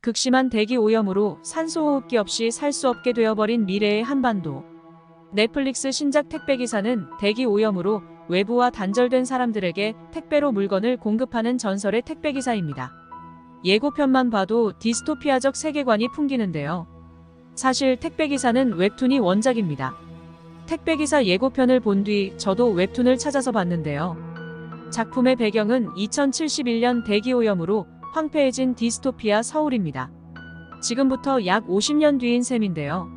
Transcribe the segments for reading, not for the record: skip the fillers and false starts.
극심한 대기 오염으로 산소 호흡기 없이 살 수 없게 되어버린 미래의 한반도. 넷플릭스 신작 택배기사는 대기 오염으로 외부와 단절된 사람들에게 택배로 물건을 공급하는 전설의 택배기사입니다. 예고편만 봐도 디스토피아적 세계관이 풍기는데요. 사실 택배기사는 웹툰이 원작입니다. 택배기사 예고편을 본 뒤 저도 웹툰을 찾아서 봤는데요. 작품의 배경은 2071년 대기오염으로 황폐해진 디스토피아 서울입니다. 지금부터 약 50년 뒤인 셈인데요.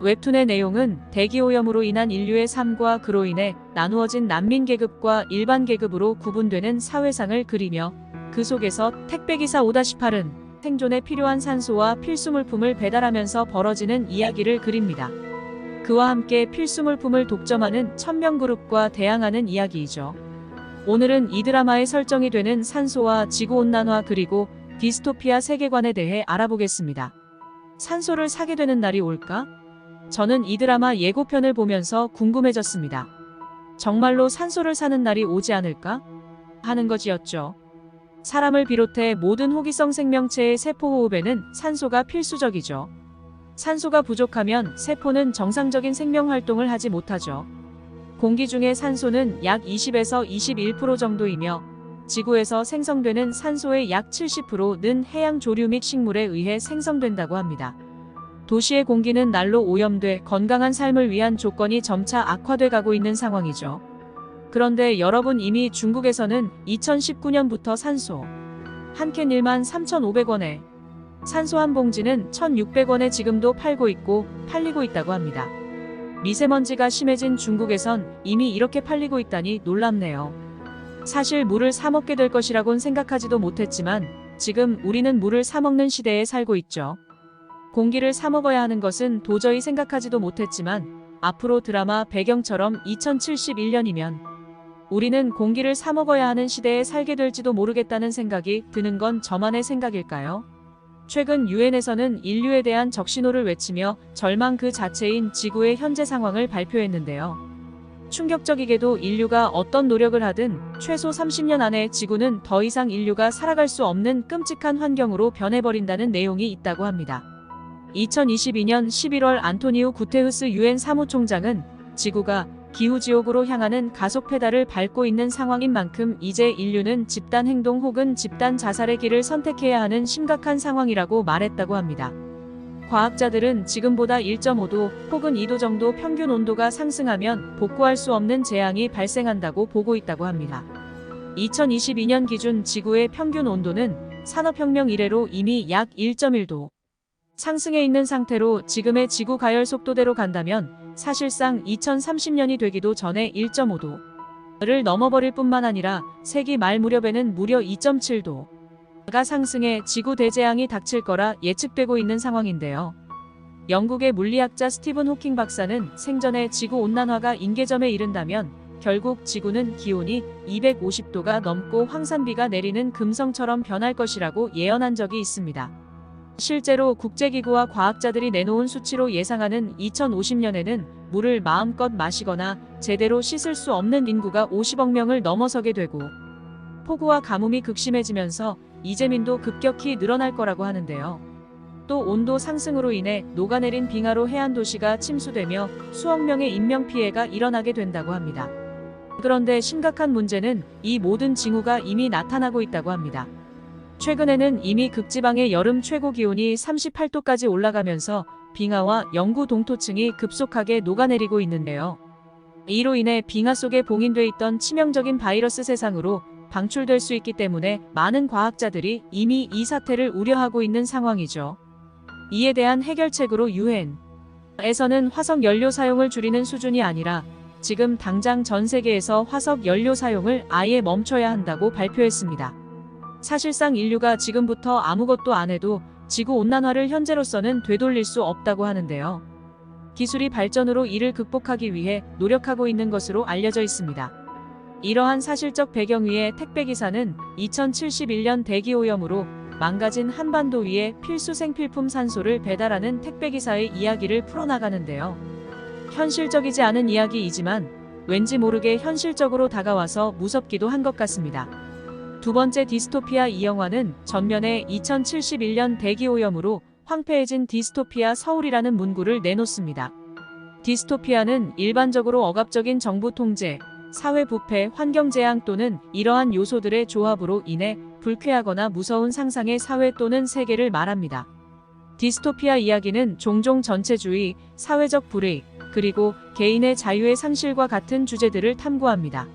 웹툰의 내용은 대기오염으로 인한 인류의 삶과 그로 인해 나누어진 난민 계급과 일반 계급으로 구분되는 사회상을 그리며 그 속에서 택배기사 5-8은 생존에 필요한 산소와 필수물품을 배달하면서 벌어지는 이야기를 그립니다. 그와 함께 필수물품을 독점하는 천명그룹과 대항하는 이야기이죠. 오늘은 이 드라마의 설정이 되는 산소와 지구온난화 그리고 디스토피아 세계관에 대해 알아보겠습니다. 산소를 사게 되는 날이 올까? 저는 이 드라마 예고편을 보면서 궁금해졌습니다. 정말로 산소를 사는 날이 오지 않을까? 하는 것이었죠. 사람을 비롯해 모든 호기성 생명체의 세포호흡에는 산소가 필수적이죠. 산소가 부족하면 세포는 정상적인 생명활동을 하지 못하죠. 공기 중의 산소는 약 20에서 21% 정도이며 지구에서 생성되는 산소의 약 70%는 해양 조류 및 식물에 의해 생성된다고 합니다. 도시의 공기는 날로 오염돼 건강한 삶을 위한 조건이 점차 악화돼 가고 있는 상황이죠. 그런데 여러분, 이미 중국에서는 2019년부터 산소 한 캔 13,500원에 산소 한 봉지는 1,600원에 지금도 팔리고 있다고 합니다. 미세먼지가 심해진 중국에선 이미 이렇게 팔리고 있다니 놀랍네요. 사실 물을 사 먹게 될 것이라곤 생각하지도 못했지만 지금 우리는 물을 사 먹는 시대에 살고 있죠. 공기를 사 먹어야 하는 것은 도저히 생각하지도 못했지만 앞으로 드라마 배경처럼 2071년이면 우리는 공기를 사 먹어야 하는 시대에 살게 될지도 모르겠다는 생각이 드는 건 저만의 생각일까요? 최근 유엔에서는 인류에 대한 적신호를 외치며 절망 그 자체인 지구의 현재 상황을 발표했는데요. 충격적이게도 인류가 어떤 노력을 하든 최소 30년 안에 지구는 더 이상 인류가 살아갈 수 없는 끔찍한 환경으로 변해버린다는 내용이 있다고 합니다. 2022년 11월 안토니우 구테우스 유엔 사무총장은 지구가 기후지옥으로 향하는 가속 페달을 밟고 있는 상황인 만큼 이제 인류는 집단 행동 혹은 집단 자살의 길을 선택해야 하는 심각한 상황이라고 말했다고 합니다. 과학자들은 지금보다 1.5도 혹은 2도 정도 평균 온도가 상승하면 복구할 수 없는 재앙이 발생한다고 보고 있다고 합니다. 2022년 기준 지구의 평균 온도는 산업혁명 이래로 이미 약 1.1도 상승해 있는 상태로 지금의 지구 가열 속도대로 간다면 사실상 2030년이 되기도 전에 1.5도를 넘어버릴 뿐만 아니라 세기 말 무렵에는 무려 2.7도가 상승해 지구 대재앙이 닥칠 거라 예측되고 있는 상황인데요. 영국의 물리학자 스티븐 호킹 박사는 생전에 지구 온난화가 임계점에 이른다면 결국 지구는 기온이 250도가 넘고 황산비가 내리는 금성처럼 변할 것이라고 예언한 적이 있습니다. 실제로 국제기구와 과학자들이 내놓은 수치로 예상하는 2050년에는 물을 마음껏 마시거나 제대로 씻을 수 없는 인구가 50억 명을 넘어서게 되고 폭우와 가뭄이 극심해지면서 이재민도 급격히 늘어날 거라고 하는데요. 또 온도 상승으로 인해 녹아내린 빙하로 해안 도시가 침수되며 수억 명의 인명피해가 일어나게 된다고 합니다. 그런데 심각한 문제는 이 모든 징후가 이미 나타나고 있다고 합니다. 최근에는 이미 극지방의 여름 최고 기온이 38도까지 올라가면서 빙하와 영구 동토층이 급속하게 녹아내리고 있는데요. 이로 인해 빙하 속에 봉인돼 있던 치명적인 바이러스 세상으로 방출될 수 있기 때문에 많은 과학자들이 이미 이 사태를 우려하고 있는 상황이죠. 이에 대한 해결책으로 유엔에서는 화석 연료 사용을 줄이는 수준이 아니라 지금 당장 전 세계에서 화석 연료 사용을 아예 멈춰야 한다고 발표했습니다. 사실상 인류가 지금부터 아무것도 안 해도 지구온난화를 현재로서는 되돌릴 수 없다고 하는데요. 기술이 발전으로 이를 극복하기 위해 노력하고 있는 것으로 알려져 있습니다. 이러한 사실적 배경 위에 택배기사는 2071년 대기오염으로 망가진 한반도 위에 필수 생필품 산소를 배달하는 택배기사의 이야기를 풀어나가는데요. 현실적이지 않은 이야기이지만 왠지 모르게 현실적으로 다가와서 무섭기도 한 것 같습니다. 두 번째 디스토피아 이 영화는 전면에 2071년 대기오염으로 황폐해진 디스토피아 서울이라는 문구를 내놓습니다. 디스토피아는 일반적으로 억압적인 정부 통제, 사회 부패, 환경재앙 또는 이러한 요소들의 조합으로 인해 불쾌하거나 무서운 상상의 사회 또는 세계를 말합니다. 디스토피아 이야기는 종종 전체주의, 사회적 불의, 그리고 개인의 자유의 상실과 같은 주제들을 탐구합니다.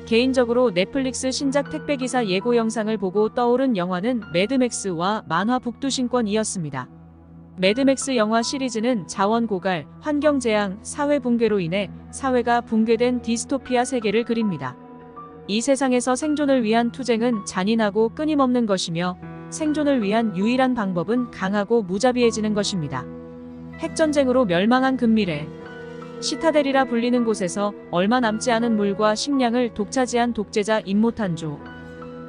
개인적으로 넷플릭스 신작 택배기사 예고 영상을 보고 떠오른 영화는 매드맥스와 만화 북두신권이었습니다. 매드맥스 영화 시리즈는 자원 고갈, 환경재앙, 사회 붕괴로 인해 사회가 붕괴된 디스토피아 세계를 그립니다. 이 세상에서 생존을 위한 투쟁은 잔인하고 끊임없는 것이며 생존을 위한 유일한 방법은 강하고 무자비해지는 것입니다. 핵전쟁으로 멸망한 근미래. 시타델이라 불리는 곳에서 얼마 남지 않은 물과 식량을 독차지한 독재자 임모탄조.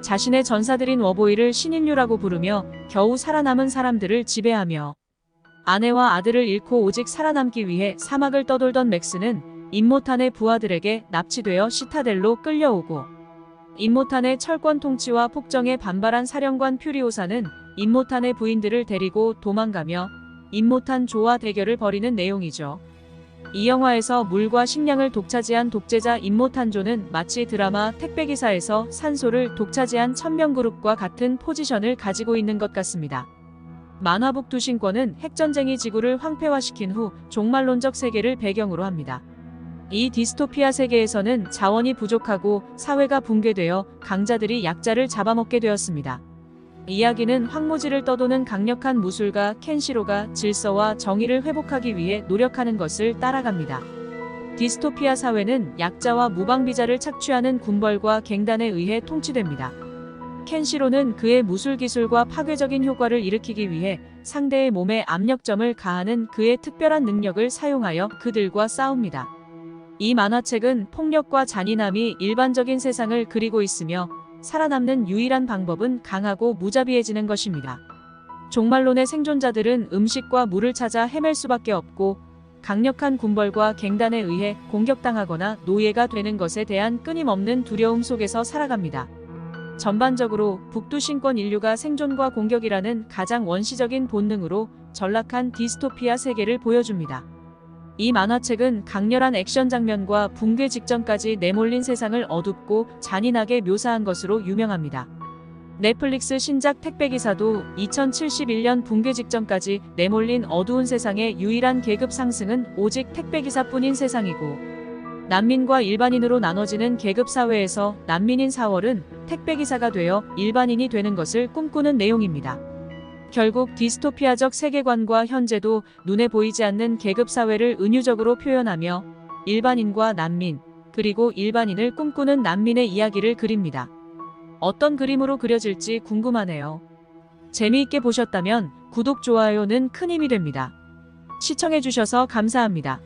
자신의 전사들인 워보이를 신인류라고 부르며 겨우 살아남은 사람들을 지배하며 아내와 아들을 잃고 오직 살아남기 위해 사막을 떠돌던 맥스는 임모탄의 부하들에게 납치되어 시타델로 끌려오고 임모탄의 철권 통치와 폭정에 반발한 사령관 퓨리오사는 임모탄의 부인들을 데리고 도망가며 임모탄 조와 대결을 벌이는 내용이죠. 이 영화에서 물과 식량을 독차지한 독재자 임모탄조는 마치 드라마 택배기사에서 산소를 독차지한 천명그룹과 같은 포지션을 가지고 있는 것 같습니다. 만화 북두신권은 핵전쟁이 지구를 황폐화시킨 후 종말론적 세계를 배경으로 합니다. 이 디스토피아 세계에서는 자원이 부족하고 사회가 붕괴되어 강자들이 약자를 잡아먹게 되었습니다. 이야기는 황무지를 떠도는 강력한 무술가 켄시로가 질서와 정의를 회복하기 위해 노력하는 것을 따라갑니다. 디스토피아 사회는 약자와 무방비자를 착취하는 군벌과 갱단에 의해 통치됩니다. 켄시로는 그의 무술 기술과 파괴적인 효과를 일으키기 위해 상대의 몸에 압력점을 가하는 그의 특별한 능력을 사용하여 그들과 싸웁니다. 이 만화책은 폭력과 잔인함이 일반적인 세상을 그리고 있으며 살아남는 유일한 방법은 강하고 무자비해지는 것입니다. 종말론의 생존자들은 음식과 물을 찾아 헤맬 수밖에 없고 강력한 군벌과 갱단에 의해 공격당하거나 노예가 되는 것에 대한 끊임없는 두려움 속에서 살아갑니다. 전반적으로 북두신권 인류가 생존과 공격이라는 가장 원시적인 본능으로 전락한 디스토피아 세계를 보여줍니다. 이 만화책은 강렬한 액션 장면과 붕괴 직전까지 내몰린 세상을 어둡고 잔인하게 묘사한 것으로 유명합니다. 넷플릭스 신작 택배기사도 2071년 붕괴 직전까지 내몰린 어두운 세상의 유일한 계급 상승은 오직 택배기사뿐인 세상이고 난민과 일반인으로 나눠지는 계급 사회에서 난민인 4월은 택배기사가 되어 일반인이 되는 것을 꿈꾸는 내용입니다. 결국 디스토피아적 세계관과 현재도 눈에 보이지 않는 계급 사회를 은유적으로 표현하며 일반인과 난민, 그리고 일반인을 꿈꾸는 난민의 이야기를 그립니다. 어떤 그림으로 그려질지 궁금하네요. 재미있게 보셨다면 구독, 좋아요는 큰 힘이 됩니다. 시청해주셔서 감사합니다.